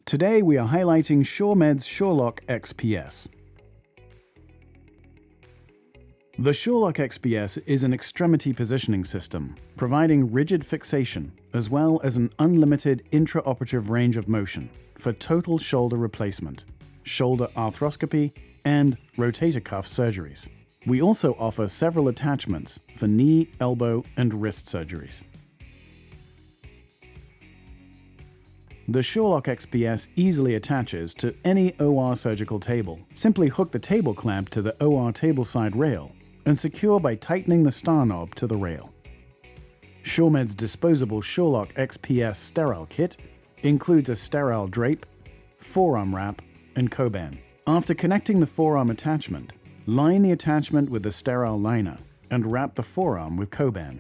Today we are highlighting SchureMed's Schure Loc XPS. The Schure Loc XPS is an extremity positioning system, providing rigid fixation as well as an unlimited intraoperative range of motion for total shoulder replacement, shoulder arthroscopy, and rotator cuff surgeries. We also offer several attachments for knee, elbow, and wrist surgeries. The Schure Loc XPS easily attaches to any OR surgical table. Simply hook the table clamp to the OR table side rail and secure by tightening the star knob to the rail. SchureMed's disposable Schure Loc XPS sterile kit includes a sterile drape, forearm wrap, and Coban. After connecting the forearm attachment, line the attachment with the sterile liner and wrap the forearm with Coban.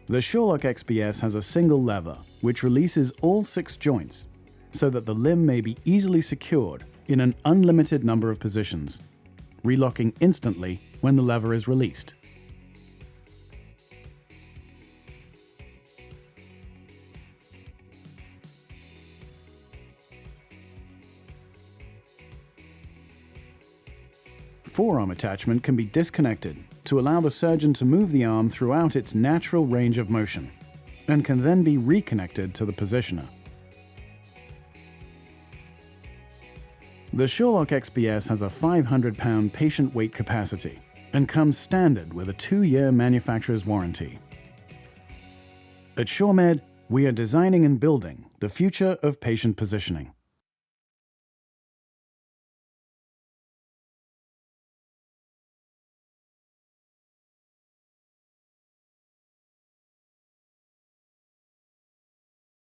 The Schure Loc XPS has a single lever which releases all 6 joints so that the limb may be easily secured in an unlimited number of positions, relocking instantly when the lever is released. Forearm attachment can be disconnected to allow the surgeon to move the arm throughout its natural range of motion, and can then be reconnected to the positioner. The Schure Loc XPS has a 500-pound patient weight capacity and comes standard with a 2-year manufacturer's warranty. At SchureMed, we are designing and building the future of patient positioning.